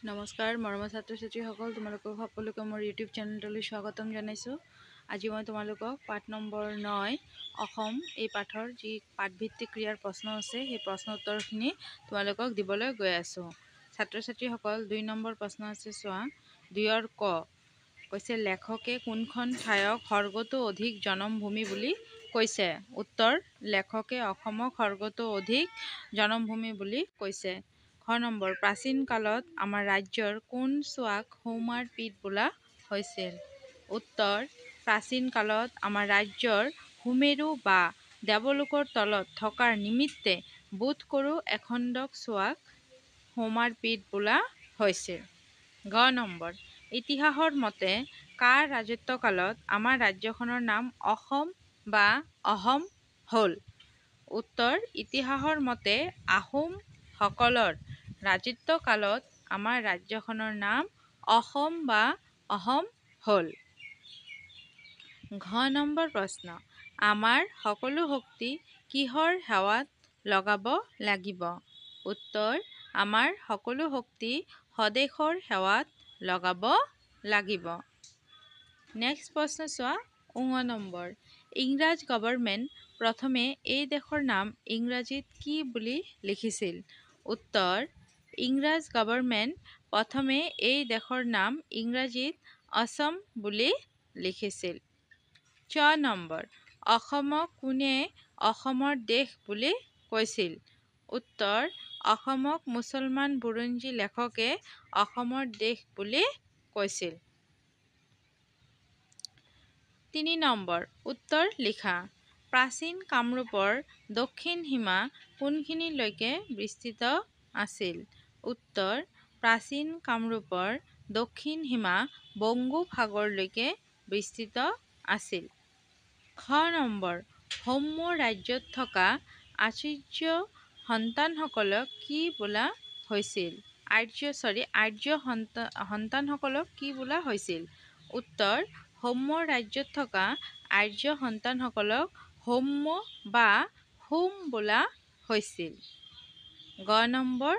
নমস্কাৰ মৰমৰ ছাত্ৰ ছাত্ৰীসকল, তোমালোকক সকলোকে মোৰ ইউটিউব চেনেললৈ স্বাগতম জনাইছোঁ। আজি মই তোমালোকক পাঠ নম্বৰ 9 অসম এই পাঠৰ যি পাঠভিত্তিক ক্ৰিয়াৰ প্ৰশ্ন আছে সেই প্ৰশ্ন উত্তৰখিনি তোমালোকক দিবলৈ গৈ আছোঁ। ছাত্ৰ ছাত্ৰীসকল 2 নম্বৰ প্ৰশ্ন আছে, চোৱা। 2ৰ ক কৈছে, লেখকে কোনখন ঠাইক স্বৰ্গতো অধিক জনমভূমি বুলি কৈছে? উত্তৰ, লেখকে অসমক স্বৰ্গতো অধিক জনমভূমি বুলি কৈছে। খ নম্বৰ, প্ৰাচীন কালত আমাৰ ৰাজ্যৰ কোন চোৱাক সৌমাৰ পীঠ বোলা হৈছিল? উত্তৰ, প্ৰাচীন কালত আমাৰ ৰাজ্যৰ সুমেৰু বা দেৱলোকৰ তলত থকাৰ নিমিত্তে বোধ কৰোঁ এখণ্ডক চোৱাক সৌমাৰ পীঠ বোলা হৈছিল। গ নম্বৰ, ইতিহাসৰ মতে কাৰ ৰাজত্বকালত আমাৰ ৰাজ্যখনৰ নাম অসম বা অহম হ'ল? উত্তৰ, ইতিহাসৰ মতে আহোম সকলৰ ৰাজত্বকালত আমাৰ ৰাজ্যখনৰ নাম অসম বা অহম হ'ল। ঘ নম্বৰ প্ৰশ্ন, আমাৰ সকলো শক্তি কিহৰ সেৱাত লগাব লাগিব? উত্তৰ, আমাৰ সকলো শক্তি স্বদেশৰ সেৱাত লগাব লাগিব। নেক্সট প্ৰশ্ন চোৱা। ঙ নম্বৰ, ইংৰাজ গভৰ্ণমেণ্ট প্ৰথমে এই দেশৰ নাম ইংৰাজীত কি বুলি লিখিছিল? উত্তৰ, ইংৰাজ গভৰ্ণমেণ্ট প্ৰথমে এই দেশৰ নাম ইংৰাজীত অসম বুলি লিখিছিল। চ নম্বৰ, অসমক কোনে অসমৰ দেশ বুলি কৈছিল? উত্তৰ, অসমক মুছলমান বুৰঞ্জী লেখকে অসমৰ দেশ বুলি কৈছিল। 3 নম্বৰ, উত্তৰ লিখা। প্ৰাচীন কামৰূপৰ দক্ষিণ সীমা কোনখিনিলৈকে বিস্তৃত আছিল? উত্তৰ, প্ৰাচীন কামৰূপৰ দক্ষিণ সীমা বংগোপসাগৰলৈকে বিস্তৃত আছিল। খ নম্বৰ, সৌম ৰাজ্যত থকা আৰ্য সন্তানসকলক কি বোলা হৈছিল? আৰ্য সন্তানসকলক কি বোলা হৈছিল? উত্তৰ, সৌম ৰাজ্যত থকা আৰ্য সন্তানসকলক সৌম্য বা সোম বোলা হৈছিল। গ নম্বৰ,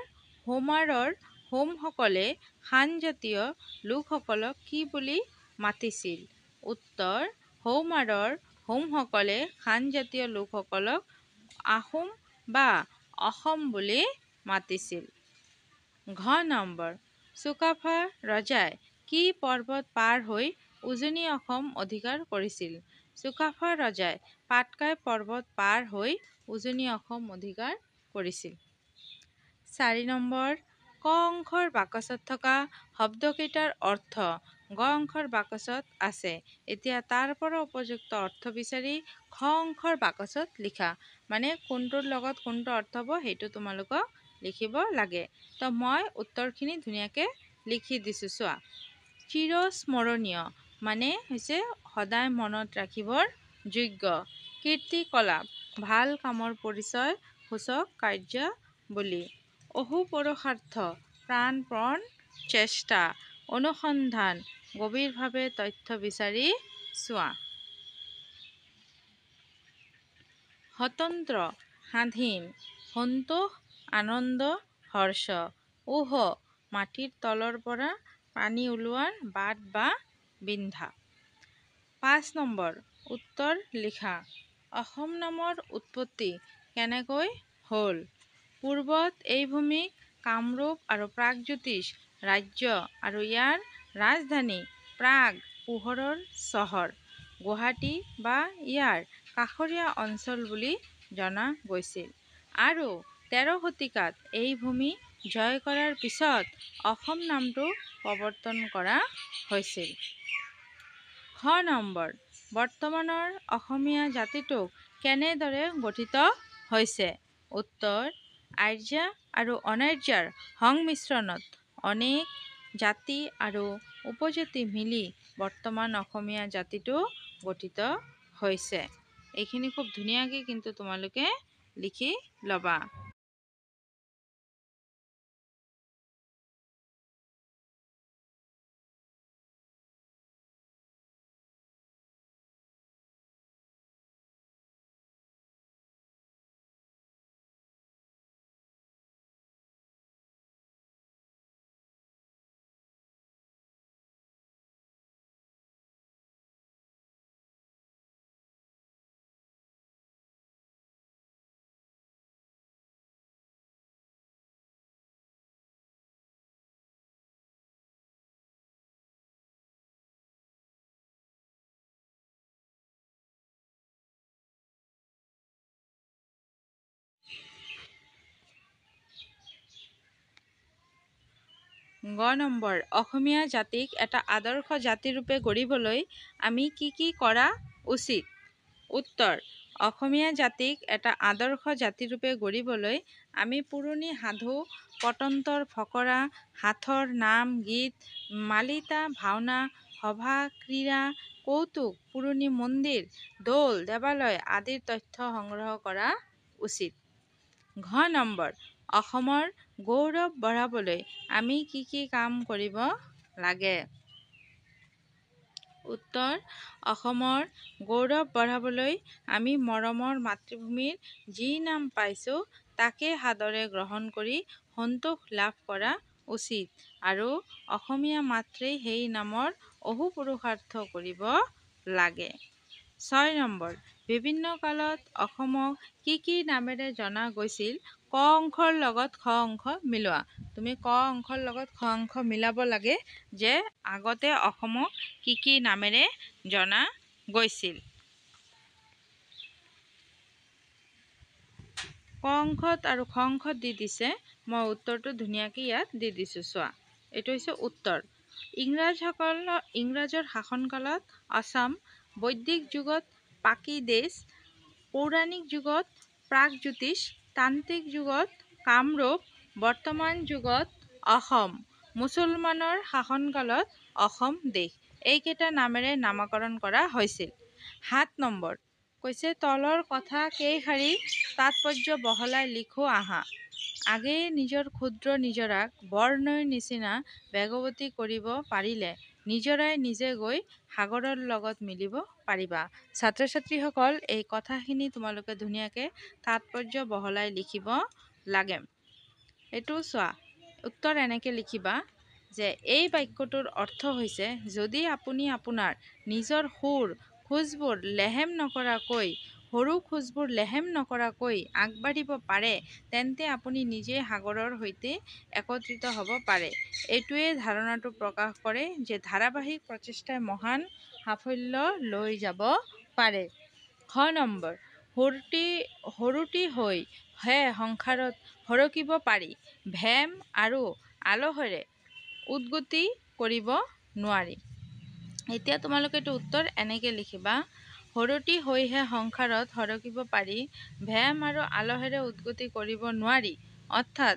সৌমাৰৰ সোমসকলে খানজাতীয় লোকসকলক কি বুলি মাতিছিল? উত্তৰ, সৌমাৰৰ সোমসকলে খানজাতীয় লোকসকলক আহোম বা অসম বুলি মাতিছিল। ঘ নম্বৰ, চুকাফা ৰজাই কি পৰ্বত পাৰ হৈ উজনি অসম অধিকাৰ কৰিছিল? চুকাফা ৰজাই পাটকাই পৰ্বত পাৰ হৈ উজনি অসম অধিকাৰ কৰিছিল। 4 নম্বৰ, ক অংশৰ বাকচত থকা শব্দকেইটাৰ অৰ্থ গ অংশৰ বাকচত আছে। এতিয়া তাৰ পৰা উপযুক্ত অৰ্থ বিচাৰি খ অংশৰ বাকচত লিখা। মানে কোনটোৰ লগত কোনটো অৰ্থ হ'ব সেইটো তোমালোকক লিখিব লাগে। তো মই উত্তৰখিনি ধুনীয়াকৈ লিখি দিছোঁ, চোৱা। চিৰস্মৰণীয় মানে হৈছে সদায় মনত ৰাখিবৰ যোগ্য। কীৰ্তিকলাপ ভাল কামৰ পৰিচয় সূচক কাৰ্যাৱলী। অহোপুৰুষাৰ্থ প্ৰাণপণ চেষ্টা। অনুসন্ধান গভীৰভাৱে তথ্য বিচাৰি চোৱা। স্বতন্ত্ৰ স্বাধীন সন্তোষ আনন্দ হৰ্ষ। ওহ মাটিৰ তলৰ পৰা পানী ওলোৱাৰ বাট বা বিন্ধা। 5 নম্বৰ, উত্তৰ লিখা। অসম নামৰ উৎপত্তি কেনেকৈ হ'ল? পূৰ্বত এই ভূমিক কামৰূপ আৰু প্ৰাগজ্যোতিষ ৰাজ্য আৰু ইয়াৰ ৰাজধানী প্ৰাগ পোহৰৰ চহৰ গুৱাহাটী বা ইয়াৰ কাষৰীয়া অঞ্চল বুলি জনা গৈছিল আৰু 13 শতিকাত এই ভূমি জয় কৰাৰ পিছত অসম নামটো প্ৰৱৰ্তন কৰা হৈছিল। খ নম্বৰ, বৰ্তমানৰ অসমীয়া জাতিটোক কেনেদৰে গঠিত হৈছে? উত্তৰ, আৰ্য আৰু অনাৰ্যৰ সংমিশ্ৰণত অনেক জাতি আৰু উপজাতি মিলি বৰ্তমান অসমীয়া জাতিটো গঠিত হৈছে। এইখিনি খুব ধুনীয়াকৈ কিন্তু তোমালোকে লিখি ল'বা। গ নম্বৰ, অসমীয়া জাতিক এটা আদৰ্শ জাতিৰূপে গঢ়িবলৈ আমি কি কৰা উচিত? উত্তৰ, অসমীয়া জাতিক এটা আদৰ্শ জাতিৰূপে গঢ়িবলৈ আমি পুৰণি সাধু, পটন্তৰ ফকৰা, সাঁথৰ নাম গীত, মালিতা ভাওনা, সভা ক্ৰীড়া, কৌতুক, পুৰণি মন্দিৰ, দৌল দেৱালয় আদিৰ তথ্য সংগ্ৰহ কৰা উচিত। ঘ নম্বৰ, অসমৰ গৌৰৱ বঢ়াবলৈ আমি কি কাম কৰিব লাগে? উত্তৰ, অসমৰ গৌৰৱ বঢ়াবলৈ আমি মৰমৰ মাতৃভূমিৰ যি নাম পাইছোঁ তাকে সাদৰে গ্ৰহণ কৰি সন্তোষ লাভ কৰা উচিত আৰু অসমীয়া মাতৃয়ে সেই নামৰ অহোপুৰুষাৰ্থ কৰিব লাগে। ৬ নম্বৰ, বিভিন্ন কালত অসমক কি নামেৰে জনা গৈছিল? ক অংশৰ লগত খ অংশ মিলোৱা। তুমি ক অংশৰ লগত খ অংশ মিলাব লাগে যে আগতে অসমক কি নামেৰে জনা গৈছিল। ক অংশত আৰু খ অংশত দি দিছে, মই উত্তৰটো ধুনীয়াকৈ ইয়াত দি দিছোঁ, চোৱা। এইটো হৈছে উত্তৰ। ইংৰাজৰ শাসনকালত আসাম, বৈদিক যুগত পাকি দেশ, পৌৰাণিক যুগত প্ৰাগজ্যোতিষ, তান্ত্ৰিক যুগত কামৰূপ, বৰ্তমান যুগত অসম, মুছলমানৰ শাসনকালত অসম দেশ। এইকেইটা নামেৰে নামকৰণ কৰা হৈছিল। ৭ নম্বৰ কৈছে, তলৰ কথা কেইশাৰী তাৎপৰ্য বহলাই লিখো আহা। আগেয়ে নিজৰ ক্ষুদ্ৰ নিজৰাক বৰনৈৰ নিচিনা বেগৱতী কৰিব পাৰিলে নিজৰাই নিজে গৈ সাগৰৰ লগত মিলিব পাৰিবা। ছাত্ৰ ছাত্ৰীসকল, এই কথাখিনি তোমালোকে ধুনীয়াকৈ তাৎপৰ্য বহলাই লিখিব লাগে। এইটো চোৱা, উত্তৰ এনেকৈ লিখিবা যে এই বাক্যটোৰ অৰ্থ হৈছে, যদি আপুনি আপোনাৰ নিজৰ খোজবোৰ লেহেম নকৰাকৈ আগবাঢ়িব পাৰে তেন্তে আপুনি নিজে সাগৰৰ সৈতে একত্ৰিত হ'ব পাৰে। এইটোৱে ধাৰণাটো প্ৰকাশ কৰে যে ধাৰাবাহিক প্ৰচেষ্টাই মহান সাফল্য লৈ যাব পাৰে। খ নম্বৰ, সৰুটি হৈ হে সংসাৰত সৰকিব পাৰি, ভেম আৰু আলহেৰে উদ্গতি কৰিব নোৱাৰি। এতিয়া তোমালোকে এইটো উত্তৰ এনেকৈ লিখিবা, সৰুটি হৈহে সংসাৰত সৰকিব পাৰি, ভেম আৰু আলহেৰে উদ্গতি কৰিব নোৱাৰি। অৰ্থাৎ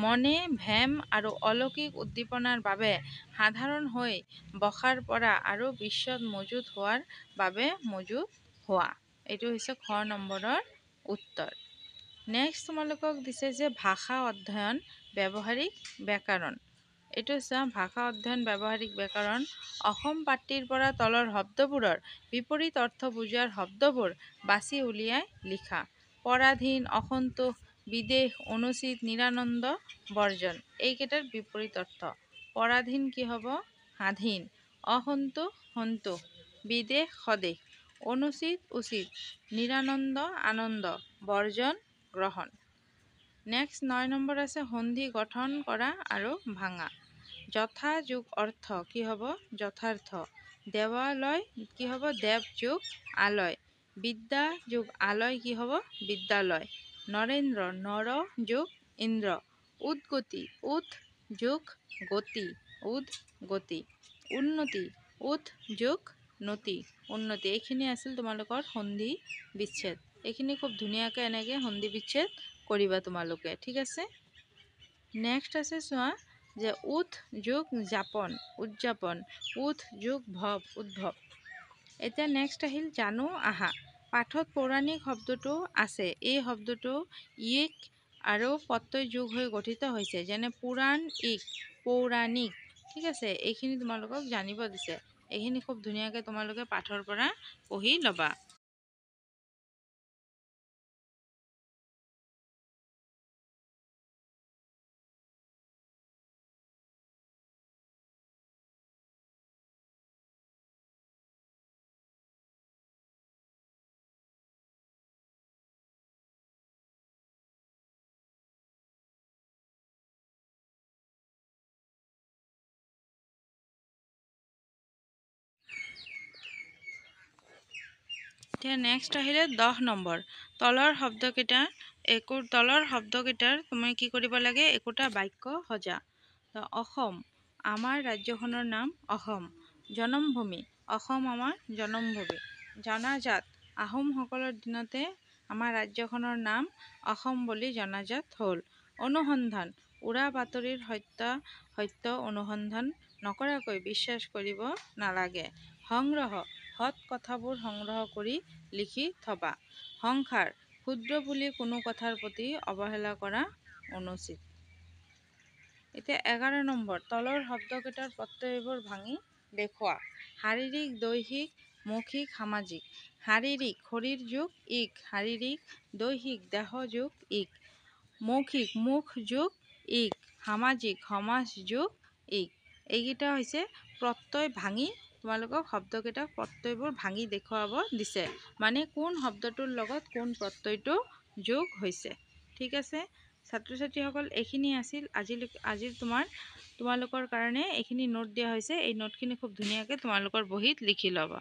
মনে ভেম আৰু অলৌকিক উদ্দীপনাৰ বাবে সাধাৰণ হৈ বসাৰ পৰা আৰু বিশ্বত মজুত হোৱাৰ বাবে মজুত হোৱা। এইটো হৈছে খ নম্বৰৰ উত্তৰ। নেক্সট তোমালোকক দিছে যে ভাষা অধ্যয়ন ব্যৱহাৰিক ব্যাকৰণ। এইটো চোৱা, ভাষা অধ্যয়ন ব্যৱহাৰিক ব্যাকৰণ। অসম পাট্টিৰ পৰা তলৰ শব্দবোৰৰ বিপৰীত অৰ্থ বুজোৱাৰ শব্দবোৰ বাছি উলিয়াই লিখা। পৰাধীন, অসন্তোষ, বিদেশ, অনুচিত, নিৰানন্দ, বৰ্জন। এইকেইটাৰ বিপৰীত অৰ্থ। পৰাধীন কি হ'ব? স্বাধীন। অসন্তোষ সন্তোষ। বিদেশ স্বদেশ। অনুচিত উচিত। নিৰানন্দ আনন্দ। বৰ্জন গ্ৰহণ। নেক্সট 9 নম্বৰ আছে সন্ধি গঠন কৰা আৰু ভাঙা। যথা যোগ অৰ্থ কি হ'ব? যথাৰ্থ। দেৱালয় কি হ'ব? দেৱ যোগ আলয়। বিদ্যা যোগ আলয় কি হ'ব? বিদ্যালয়। নৰেন্দ্ৰ, নৰ যোগ ইন্দ্ৰ। উদ্গতি, উৎ যোগ গতি, উদ্গতি। উন্নতি, উৎ যোগ নতি, উন্নতি। এইখিনি আছিল তোমালোকৰ সন্ধি বিচ্ছেদ। এইখিনি খুব ধুনীয়াকৈ এনেকৈ সন্ধি বিচ্ছেদ কৰিবা তোমালোকে, ঠিক আছে। নেক্সট আছে চোৱা যে উৎ যোগ যাপন, উদযাপন। উৎ যোগ ভৱ, উদ্ভৱ। এতিয়া নেক্সট আহিল জানো আহা। পাঠত পৌৰাণিক শব্দটো আছে। এই শব্দটো ইক আৰু প্ৰত্যয় যোগ হৈ গঠিত হৈছে, যেনে পুৰাণ ইক, পৌৰাণিক, ঠিক আছে। এইখিনি তোমালোকক জানিব দিছে। এইখিনি খুব ধুনীয়াকৈ তোমালোকে পাঠৰ পৰা পঢ়ি ল'বা। এতিয়া নেক্সট আহিলে 10 নম্বৰ। তলৰ শব্দকেইটাৰ তুমি কি কৰিব লাগে? একোটা বাক্য সজা। তো অসম আমাৰ ৰাজ্যখনৰ নাম অসম। জনমভূমি অসম আমাৰ জনমভূমি। জনাজাত আহোমসকলৰ দিনতে আমাৰ ৰাজ্যখনৰ নাম অসম বুলি জনাজাত হ'ল। অনুসন্ধান উৰা বাতৰিৰ সত্য অনুসন্ধান নকৰাকৈ বিশ্বাস কৰিব নালাগে। সংগ্ৰহ সৎ কথাবোৰ সংগ্ৰহ কৰি লিখি থবা। সংসাৰ ক্ষুদ্ৰ বুলি কোনো কথাৰ প্ৰতি অৱহেলা কৰা অনুচিত। এতিয়া 11 নম্বৰ তলৰ শব্দকেইটাৰ প্ৰত্যয়বোৰ ভাঙি দেখুওৱা। শাৰীৰিক, দৈহিক, মৌখিক, সামাজিক। শাৰীৰিক শৰীৰ যোগ ইক, শাৰীৰিক দৈহিক দেহ যোগ ইক, মৌখিক মুখ যোগ ইক, সামাজিক সমাজ যোগ ইক। এইকেইটা হৈছে প্ৰত্যয় ভাঙি তোমালোকক শব্দকেইটা প্ৰত্যয়বোৰ ভাঙি দেখুৱাব দিছে, মানে কোন শব্দটোৰ লগত কোন প্ৰত্যয়টো যোগ হৈছে। ঠিক আছে ছাত্ৰ ছাত্ৰীসকল, এইখিনি আছিল আজিৰ তোমালোকৰ কাৰণে এইখিনি নোট দিয়া হৈছে। এই নোটখিনি খুব ধুনীয়াকৈ তোমালোকৰ বহীত লিখি ল'বা।